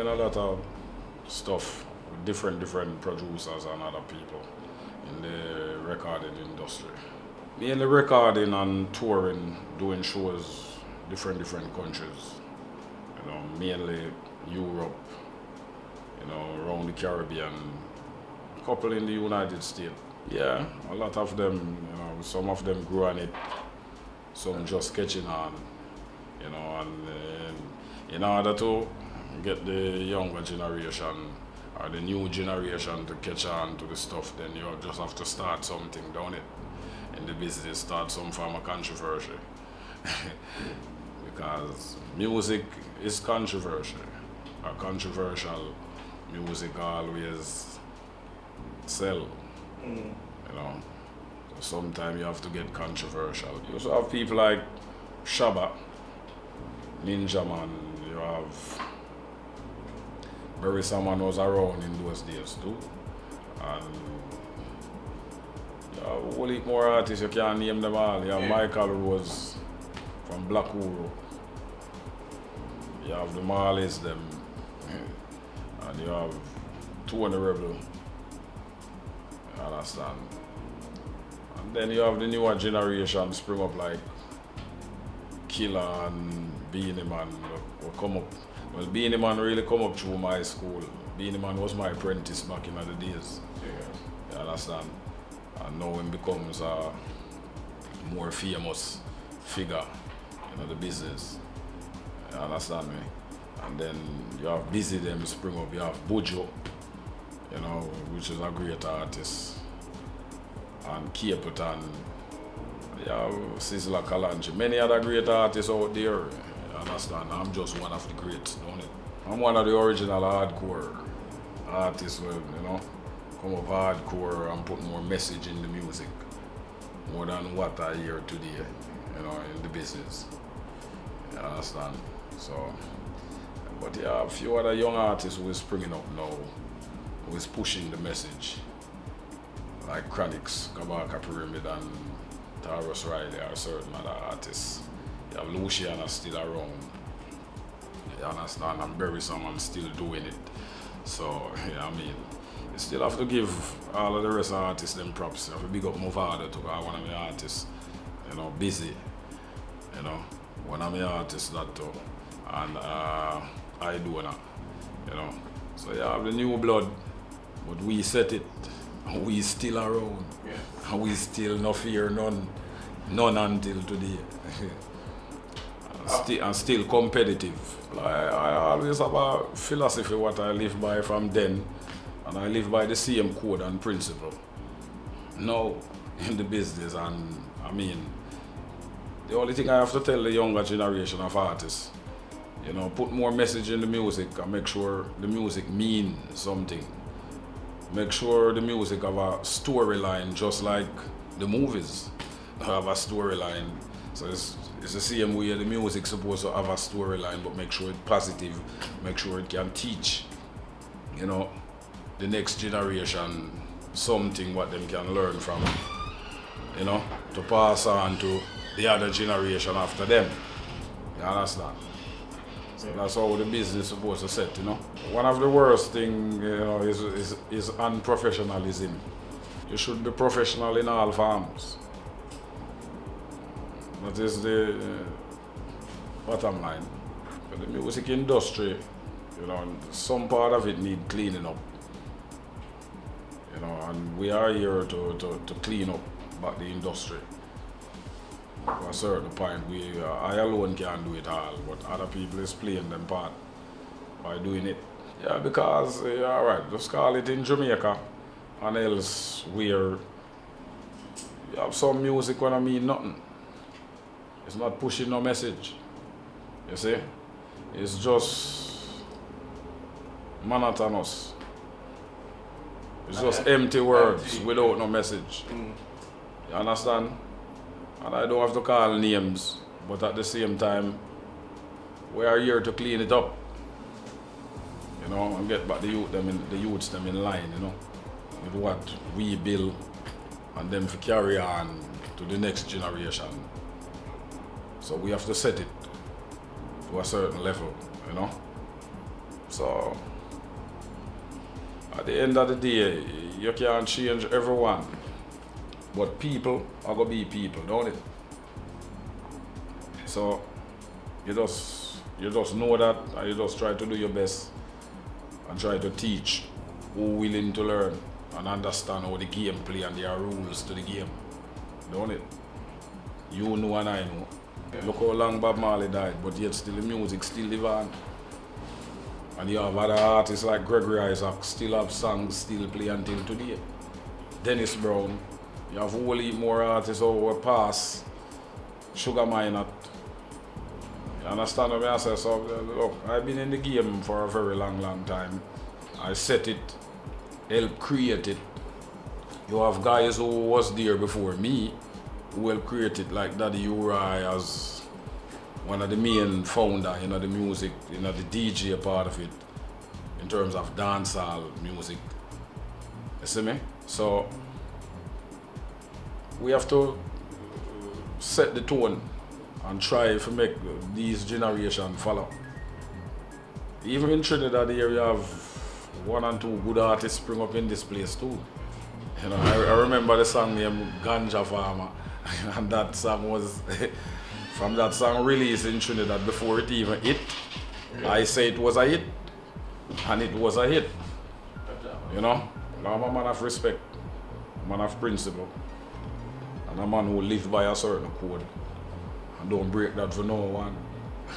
doing a lot of stuff with different producers and other people in the recording industry. Mainly recording and touring, doing shows different countries. You know, mainly Europe, you know, around the Caribbean, a couple in the United States. Yeah, a lot of them, you know, some of them grew on it, some just catching on, you know, and in order to get the younger generation or the new generation to catch on to the stuff, then you just have to start something, don't it? In the business, start some form of controversy. Because music is controversial. A controversial music always sell. You know, so sometimes you have to get controversial. You also have people like Shabba, Ninja Man. You have Barry Salmon was around in those days too, and you have a whole heap more artists. You can't name them all. You have Michael Rose from Black Uru. You have the Marleys them, and you have Tony Rebel. You understand? And then you have the newer generation spring up like Killer and Beanie Man will come up. Well, Beanie Man really come up through my school. Beanie Man was my apprentice back in the days. You understand? And now he becomes a more famous figure in the business. You understand me? And then you have Busy them spring up. You have Bujo, you know, which is a great artist. And Caputan. You have Sizzla Kalonji. Many other great artists out there. You understand? I'm just one of the greats, don't it? I'm one of the original hardcore artists who, you know, come up hardcore and put more message in the music. More than what I hear today, you know, in the business. You understand? So, but yeah, a few other young artists who is springing up now, who is pushing the message. Like Chronix, Kabaka Pyramid and Tarrus Riley are certain other artists. You have Luciana still around. You understand? And Barry Salmon still doing it. So, yeah, I mean, you still have to give all of the rest of the artists them props. You have to big up Movada to one of the artists, you know, Busy, you know, one of the artists that too. And I do now, you know. So you have the new blood, but we set it. We still around. And we still no fear none until today. And still competitive. I always have a philosophy what I live by from then, and I live by the same code and principle. Now in the business, and I mean, the only thing I have to tell the younger generation of artists, you know, put more message in the music and make sure the music means something. Make sure the music have a storyline, just like the movies have a storyline. So it's the same way the music's supposed to have a storyline, but make sure it's positive, make sure it can teach, you know, the next generation something what them can learn from, you know, to pass on to the other generation after them. You understand? So that's how the business is supposed to set, you know. One of the worst things, you know, is unprofessionalism. You should be professional in all forms. That is the bottom line. But the music industry, you know, some part of it need cleaning up. You know, and we are here to clean up back the industry. To a certain point, I alone can't do it all, but other people is playing them part by doing it. Yeah, because, yeah, alright, just call it in Jamaica and else where you have some music when I mean nothing. It's not pushing no message, you see? It's just monotonous. It's just empty words without no message. You understand? And I don't have to call names, but at the same time, we are here to clean it up. You know, and get back the youths them in line, you know, with what we build and them to carry on to the next generation. So we have to set it to a certain level, you know. So at the end of the day, you can't change everyone. But people are gonna be people, don't it? So you just know that, and you just try to do your best and try to teach who willing to learn and understand how the game play and there are rules to the game. Don't it? You know and I know. Yeah. Look how long Bob Marley died, but yet still the music still live on. And you have other artists like Gregory Isaac still have songs still play until today. Dennis Brown. You have whole heap more artists over past Sugar Minot. You understand what I say? So look, I've been in the game for a very long time. I set it, helped create it. You have guys who was there before me who helped create it, like Daddy Uri as one of the main founder, the music, the DJ part of it, in terms of dancehall music. You see me? So we have to set the tone and try to make these generations follow. Even in Trinidad here, you have one and two good artists spring up in this place too. I remember the song named Ganja Farmer, and that song was from that song released in Trinidad before it even hit. I say it was a hit, and it was a hit. I'm a man of respect, a man of principle, and a man who lives by a certain code. And don't break that for no one.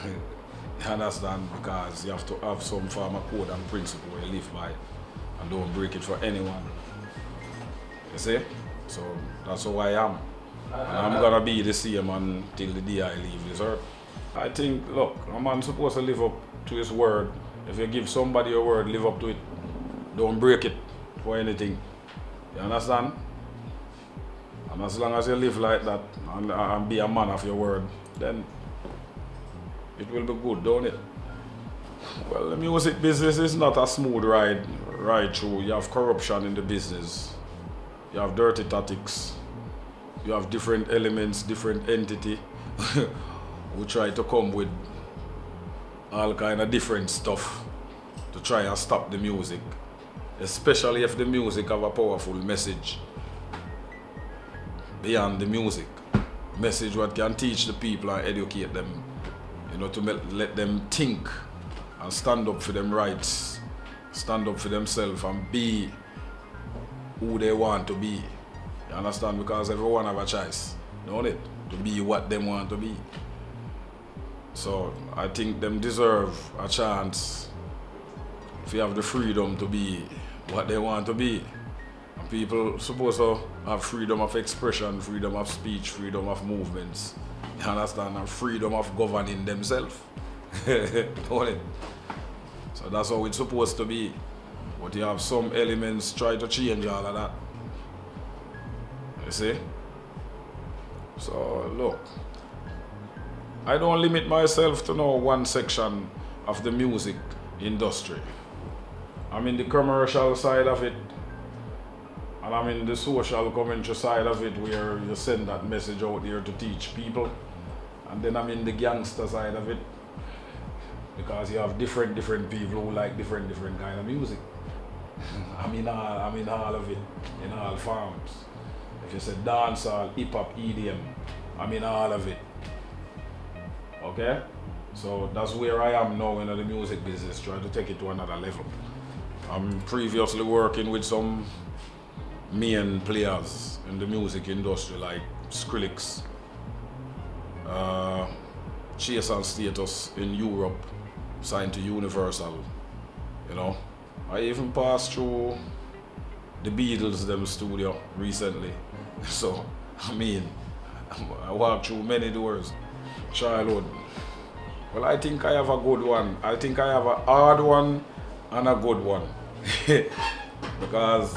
You understand? Because you have to have some form of code and principle you live by, and don't break it for anyone. You see? So that's who I am. And I'm gonna be the same until the day I leave this earth. I think, look, a man's supposed to live up to his word. If you give somebody a word, live up to it. Don't break it for anything. You understand? And as long as you live like that and be a man of your word, then it will be good, don't it? Well, the music business is not a smooth ride through. You have corruption in the business. You have dirty tactics. You have different elements, different entity who try to come with all kind of different stuff to try and stop the music. Especially if the music have a powerful message beyond the music. Message what can teach the people and educate them, to let them think and stand up for them rights, stand up for themselves and be who they want to be. You understand? Because everyone have a choice, don't it? To be what they want to be. So I think them deserve a chance if you have the freedom to be what they want to be. And people supposed to have freedom of expression, freedom of speech, freedom of movements. You understand? And freedom of governing themselves. Don't it? So that's how it's supposed to be. But you have some elements try to change all of that. You see? So look, I don't limit myself to no one section of the music industry. I'm in the commercial side of it, and I'm in the social commentary side of it, where you send that message out there to teach people. And then I'm in the gangster side of it, because you have different people who like different kind of music. I'm in all of it, in all forms. If you say dancehall, hip hop, EDM, I'm in all of it. Okay? So that's where I am now in the music business, trying to take it to another level. I'm previously working with some main players in the music industry like Skrillex, Chase and Status in Europe, signed to Universal. I even passed through the Beatles them studio recently. So I walked through many doors. Childhood. Well, I think I have a good one. I think I have a hard one and a good one. Because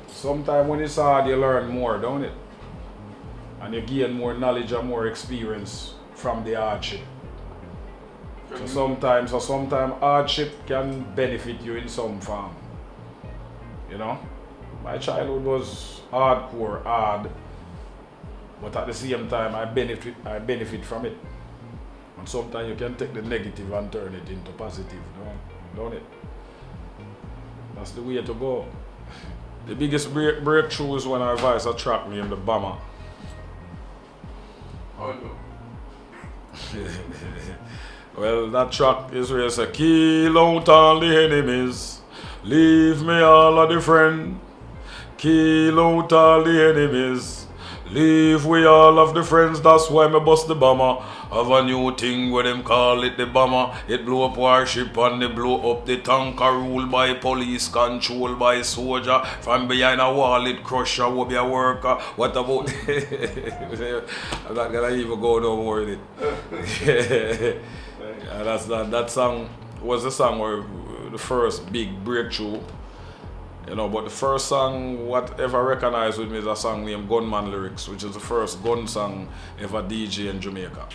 sometimes when it's hard, you learn more, don't it? And you gain more knowledge and more experience from the hardship. So sometimes hardship can benefit you in some form. My childhood was hardcore, hard, but at the same time I benefit from it. And sometimes you can take the negative and turn it into positive, don't it? That's the way to go. The biggest breakthrough is when I voice a track named The Bomber. Oh, no. Well, that track is where you say, kill out all the enemies, leave me all of the friend. Kill out all the enemies, leave we all of the friends. That's why me bust the bomber. Have a new thing where them call it the bomber. It blow up warship and they blow up the tanker. Ruled by police, controlled by soldier. From behind a wall it crush a will be a worker. What about I'm not gonna even go no more with it. Yeah, that's that song was the song where the first big breakthrough. You know, but the first song what ever recognized with me is a song named Gunman Lyrics, which is the first gun song ever DJ in Jamaica.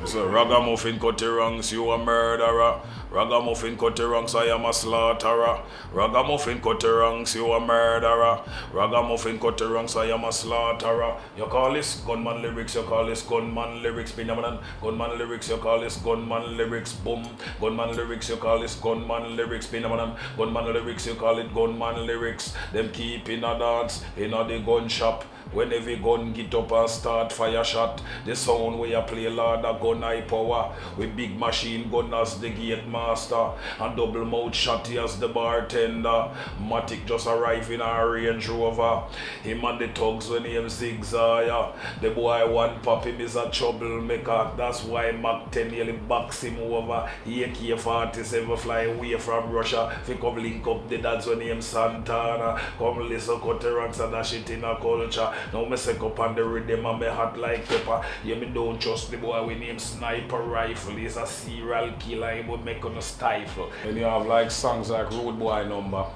So ragamuffin cut ranks, you a murderer. Ragamuffin cut ranks, I am a slaughterer. Ragamuffin cut ranks, you a murderer. Ragamuffin cut ranks, I am a slaughterer. You call this gunman lyrics, you call this gunman lyrics, phenomenon. Gunman lyrics, you call this gunman lyrics, boom. Gunman lyrics, you call this gunman lyrics, phenomenon. Gunman lyrics, you call it gunman lyrics. Them keep in a dance, in a the gun shop. When every gun get up and start fire shot, the sound where you play Lord a gun high power, with big machine gun as the gate master, and double mouth shotty as the bartender. Matic just arrive in a Range Rover, him and the thugs when him zigzag. The boy one pop him is a troublemaker, that's why Mac 10 nearly backs him over. AK-47 fly away from Russia, fi come link up the dads when him Santana. Come listen cut the ranks and that shit in a culture. Now me set up on the rhythm and me hot like pepper. Yeah, me don't trust the boy with name Sniper Rifle. He's a serial killer, he would make on a stifle. When you have like songs like Road Boy Number,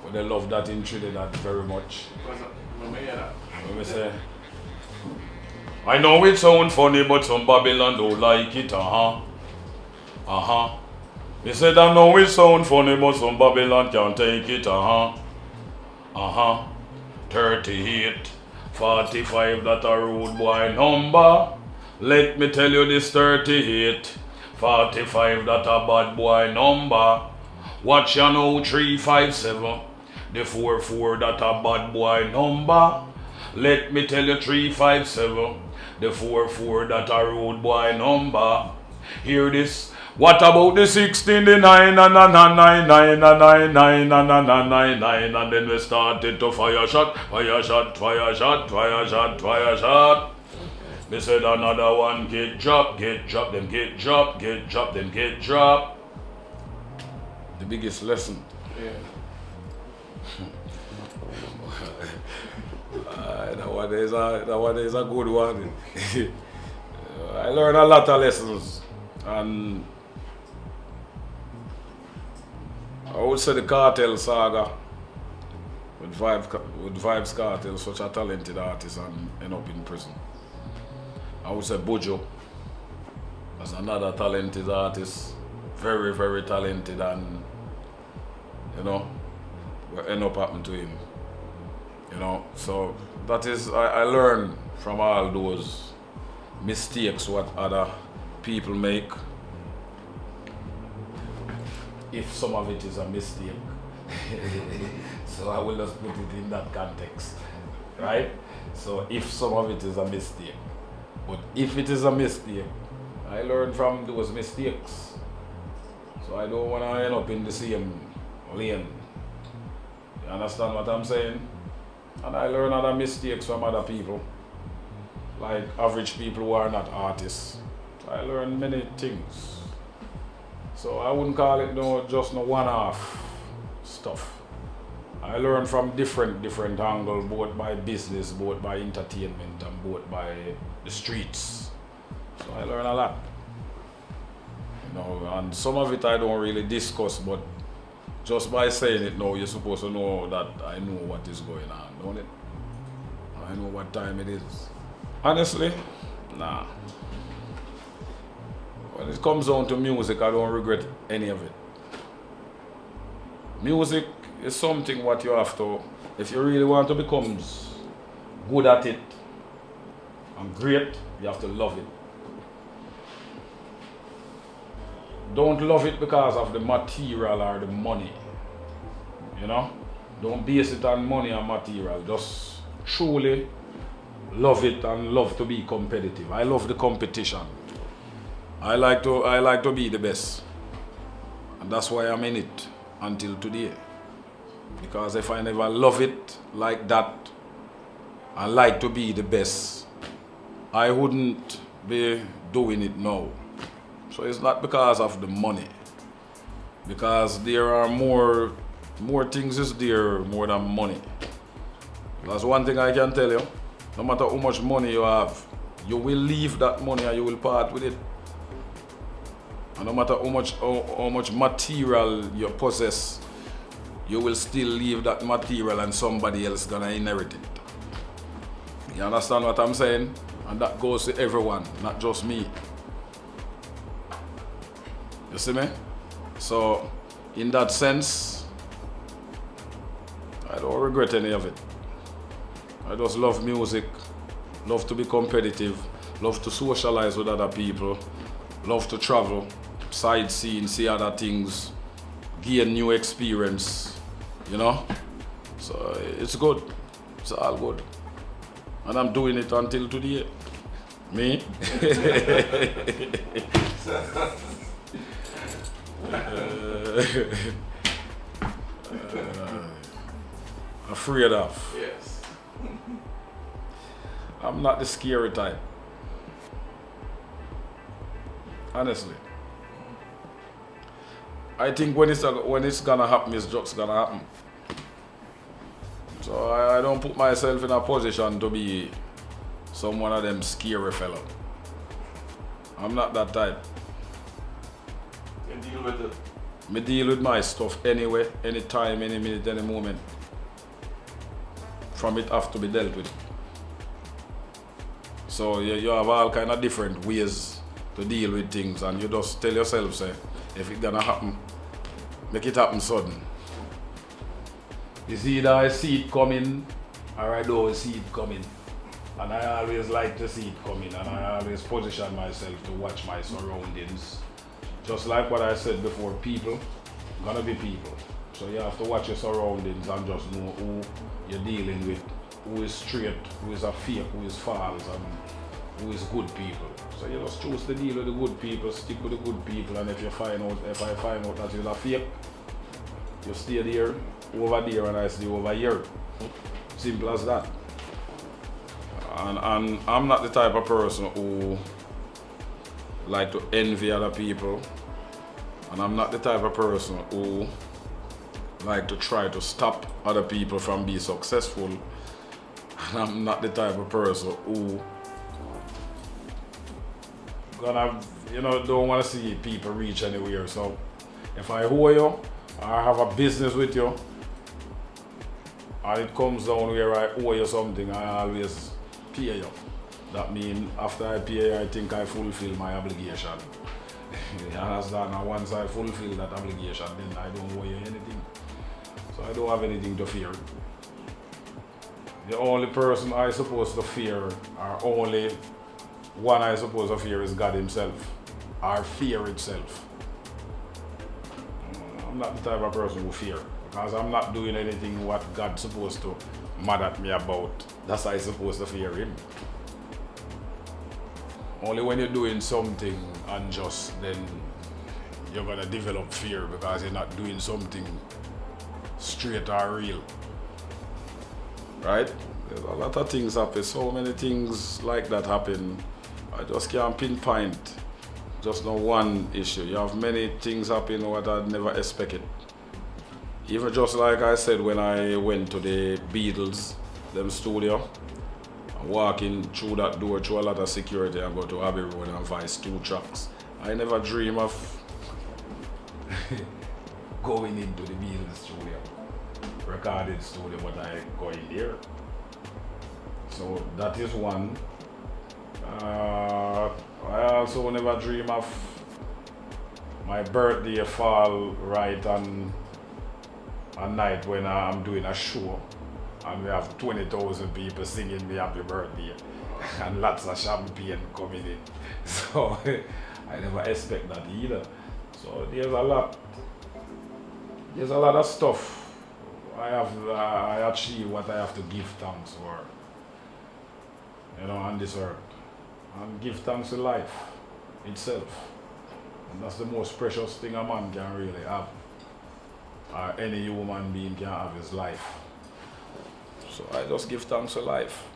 but they love that in Trinidad very much. Let me hear that. Let me say, I know it sound funny, but some Babylon don't like it, Me said I know it sound funny, but some Babylon can't take it, 38, 45, that a Road Boy number. Let me tell you this 38, 45, that a bad boy number. Watch you know 357, the 44, that a bad boy number. Let me tell you 357, the 44, that a Road Boy number. Hear this. What about the 16, the 9, and 9, and then we started to fire shot. They said another one get drop, then get drop. The biggest lesson. Yeah. That one is a good one. I learned a lot of lessons, and I would say the Cartel saga with Vibes Cartel, such a talented artist and end up in prison. I would say Bojo as another talented artist, very, very talented, and you know, what end up happening to him. You know, so that is, I learned from all those mistakes what other people make. If some of it is a mistake. So I will just put it in that context, right? So if some of it is a mistake, but if it is a mistake, I learn from those mistakes. So I don't want to end up in the same lane. You understand what I'm saying? And I learn other mistakes from other people, like average people who are not artists. So I learn many things. So I wouldn't call it just no one-off stuff. I learn from different angles, both by business, both by entertainment, and both by the streets. So I learn a lot. You know, and some of it I don't really discuss, but just by saying it now, you're supposed to know that I know what is going on, don't it? I know what time it is. Honestly, nah. When it comes down to music, I don't regret any of it. Music is something what you have to, if you really want to become good at it and great, you have to love it. don't love it because of the material or the money. You know? Don't base it on money or material. Just truly love it and love to be competitive. I love the competition. I like to be the best. And that's why I'm in it until today. Because if I never love it like that, I like to be the best, I wouldn't be doing it now. So it's not because of the money. Because there are more things is there more than money. That's one thing I can tell you. No matter how much money you have, you will leave that money and you will part with it. And no matter how much material you possess, you will still leave that material and somebody else gonna inherit it. You understand what I'm saying? And that goes to everyone, not just me. You see me? So, in that sense, I don't regret any of it. I just love music, love to be competitive, love to socialize with other people, love to travel, sightseeing, see other things, gain new experience, you know? So it's good, it's all good. And I'm doing it until today. Me? Afraid of? Yes. I'm not the scary type. Honestly. I think when it's gonna happen, it's just gonna happen. So I don't put myself in a position to be some one of them scary fellow. I'm not that type. You deal with it. Me deal with my stuff anyway, anytime, any minute, any moment. From it have to be dealt with. So you have all kind of different ways to deal with things, and you just tell yourself, say, if it's gonna happen, make it happen sudden. It's either I see it coming or I don't see it coming. And I always like to see it coming, and I always position myself to watch my surroundings. Just like what I said before, people gonna be people. So you have to watch your surroundings and just know who you're dealing with, who is straight, who is a fake, who is false, and who is good people. So you just choose to deal with the good people, stick with the good people, and if I find out that you're a fake, you stay there, over there, and I stay over here. Simple as that. And I'm not the type of person who like to envy other people, and I'm not the type of person who like to try to stop other people from being successful, and I'm not the type of person who don't want to see people reach anywhere. So if I owe you or I have a business with you and it comes down where I owe you something, I always pay you. That means after I pay you, I think I fulfill my obligation. You understand? And once I fulfill that obligation, then I don't owe you anything. So I don't have anything to fear. The only person I supposed to fear, or only one I supposed to fear, is God himself, or fear itself. I'm not the type of person who fear, because I'm not doing anything what God's supposed to mad at me about. That's why I'm supposed to fear him. Only when you're doing something unjust, then you're gonna develop fear, because you're not doing something straight or real. Right? There's a lot of things happen, so many things like that happen. I just can't pinpoint just no one issue. You have many things happen what I'd never expected. Even just like I said, when I went to the Beatles, them studio, walking through that door through a lot of security and go to Abbey Road and vice 2 tracks. I never dream of going into the Beatles studio, recording studio, but I go in there. So that is one. I also never dream of my birthday fall right on a night when I'm doing a show and we have 20,000 people singing me happy birthday and lots of champagne coming in. So I never expect that either. So there's a lot of stuff I achieve what I have to give thanks for, on this earth. And give thanks to life itself. And that's the most precious thing a man can really have, or any human being can have, is life. So I just give thanks to life.